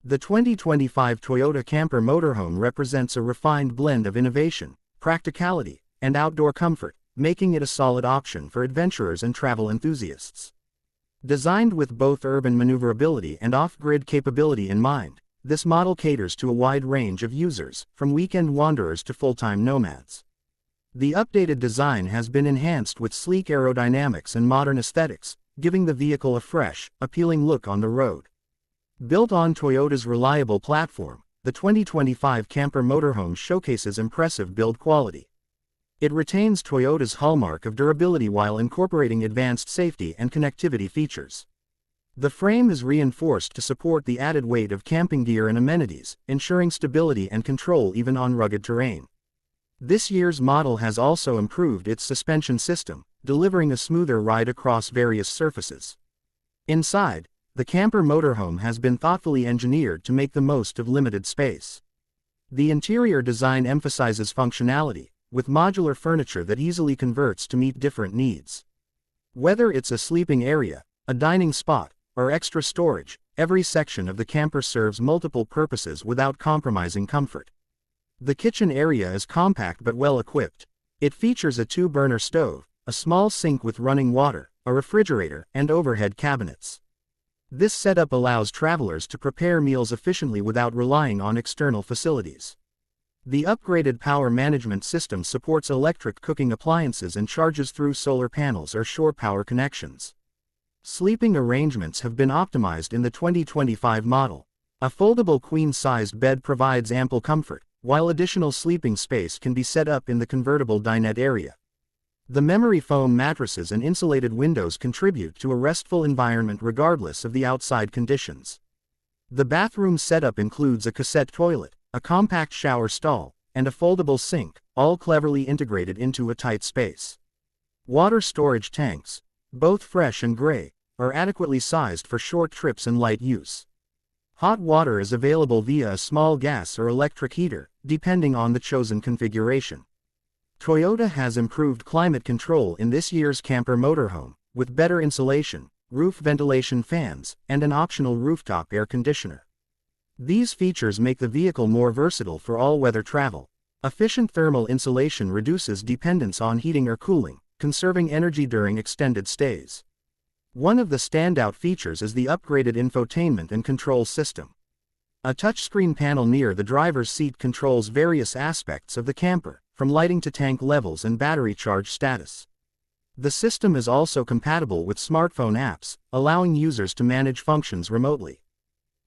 The 2025 Toyota Camper Motorhome represents a refined blend of innovation, practicality, and outdoor comfort, making it a solid option for adventurers and travel enthusiasts. Designed with both urban maneuverability and off-grid capability in mind, this model caters to a wide range of users, from weekend wanderers to full-time nomads. The updated design has been enhanced with sleek aerodynamics and modern aesthetics, giving the vehicle a fresh, appealing look on the road. Built on Toyota's reliable platform, the 2025 Camper Motorhome showcases impressive build quality. It retains Toyota's hallmark of durability while incorporating advanced safety and connectivity features. The frame is reinforced to support the added weight of camping gear and amenities, ensuring stability and control even on rugged terrain. This year's model has also improved its suspension system, delivering a smoother ride across various surfaces. Inside, the Camper Motorhome has been thoughtfully engineered to make the most of limited space. The interior design emphasizes functionality, with modular furniture that easily converts to meet different needs. Whether it's a sleeping area, a dining spot, or extra storage, every section of the camper serves multiple purposes without compromising comfort. The kitchen area is compact but well equipped. It features a 2-burner stove, a small sink with running water, a refrigerator, and overhead cabinets. This setup allows travelers to prepare meals efficiently without relying on external facilities. The upgraded power management system supports electric cooking appliances and charges through solar panels or shore power connections. Sleeping arrangements have been optimized in the 2025 model. A foldable queen-sized bed provides ample comfort, while additional sleeping space can be set up in the convertible dinette area. The memory foam mattresses and insulated windows contribute to a restful environment regardless of the outside conditions. The bathroom setup includes a cassette toilet, a compact shower stall, and a foldable sink, all cleverly integrated into a tight space. Water storage tanks, both fresh and gray, are adequately sized for short trips and light use. Hot water is available via a small gas or electric heater, depending on the chosen configuration. Toyota has improved climate control in this year's Camper Motorhome, with better insulation, roof ventilation fans, and an optional rooftop air conditioner. These features make the vehicle more versatile for all-weather travel. Efficient thermal insulation reduces dependence on heating or cooling, conserving energy during extended stays. One of the standout features is the upgraded infotainment and control system. A touchscreen panel near the driver's seat controls various aspects of the camper, from lighting to tank levels and battery charge status. The system is also compatible with smartphone apps, allowing users to manage functions remotely.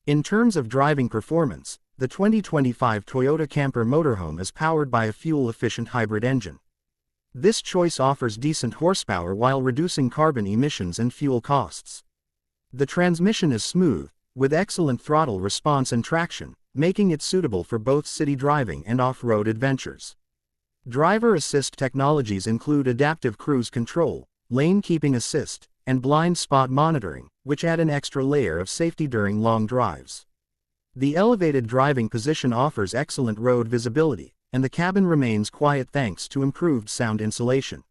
In terms of driving performance, the 2025 Toyota Camper Motorhome is powered by a fuel-efficient hybrid engine. This choice offers decent horsepower while reducing carbon emissions and fuel costs. The transmission is smooth, with excellent throttle response and traction, making it suitable for both city driving and off-road adventures. Driver assist technologies include adaptive cruise control, lane keeping assist, and blind spot monitoring, which add an extra layer of safety during long drives. The elevated driving position offers excellent road visibility, and the cabin remains quiet thanks to improved sound insulation.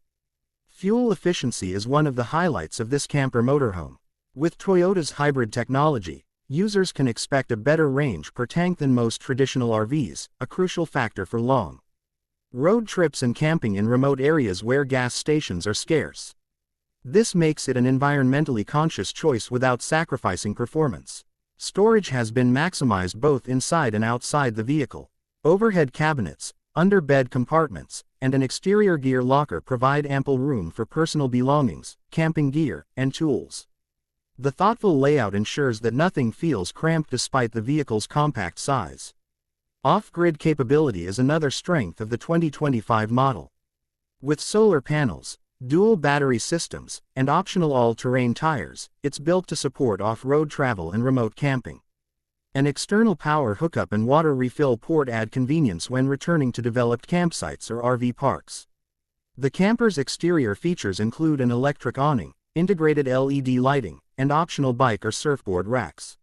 Fuel efficiency is one of the highlights of this Camper Motorhome. With Toyota's hybrid technology, users can expect a better range per tank than most traditional RVs, a crucial factor for long road trips and camping in remote areas where gas stations are scarce. This makes it an environmentally conscious choice without sacrificing performance. Storage has been maximized both inside and outside the vehicle. Overhead cabinets, under-bed compartments, and an exterior gear locker provide ample room for personal belongings, camping gear, and tools. The thoughtful layout ensures that nothing feels cramped despite the vehicle's compact size. Off-grid capability is another strength of the 2025 model. With solar panels, dual battery systems, and optional all-terrain tires, it's built to support off-road travel and remote camping. An external power hookup and water refill port add convenience when returning to developed campsites or RV parks. The camper's exterior features include an electric awning, integrated LED lighting, and optional bike or surfboard racks.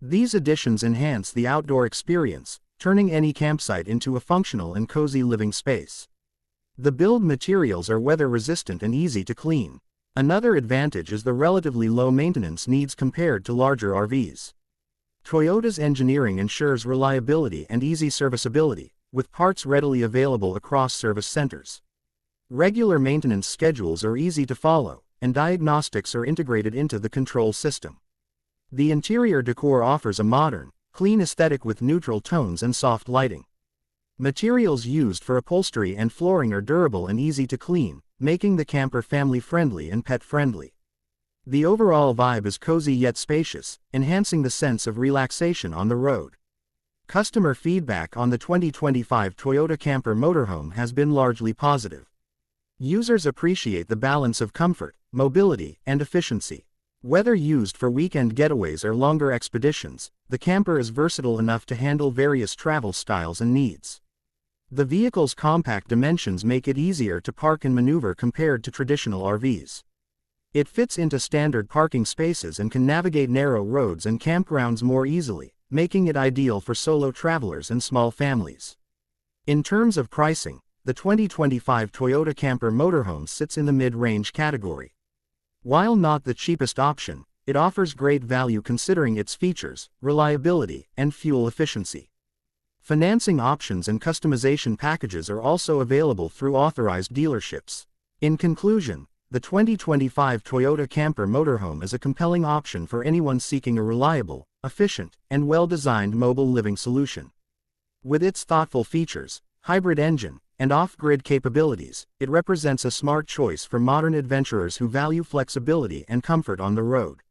These additions enhance the outdoor experience, turning any campsite into a functional and cozy living space. The build materials are weather-resistant and easy to clean. Another advantage is the relatively low maintenance needs compared to larger RVs. Toyota's engineering ensures reliability and easy serviceability, with parts readily available across service centers. Regular maintenance schedules are easy to follow, and diagnostics are integrated into the control system. The interior decor offers a modern, clean aesthetic with neutral tones and soft lighting. Materials used for upholstery and flooring are durable and easy to clean, making the camper family-friendly and pet-friendly. The overall vibe is cozy yet spacious, enhancing the sense of relaxation on the road. Customer feedback on the 2025 Toyota Camper Motorhome has been largely positive. Users appreciate the balance of comfort, mobility, and efficiency. Whether used for weekend getaways or longer expeditions, the camper is versatile enough to handle various travel styles and needs. The vehicle's compact dimensions make it easier to park and maneuver compared to traditional RVs. It fits into standard parking spaces and can navigate narrow roads and campgrounds more easily, making it ideal for solo travelers and small families. In terms of pricing, the 2025 Toyota Camper Motorhome sits in the mid-range category. While not the cheapest option, it offers great value considering its features, reliability, and fuel efficiency. Financing options and customization packages are also available through authorized dealerships. In conclusion, the 2025 Toyota Camper Motorhome is a compelling option for anyone seeking a reliable, efficient, and well-designed mobile living solution. With its thoughtful features, hybrid engine, and off-grid capabilities, it represents a smart choice for modern adventurers who value flexibility and comfort on the road.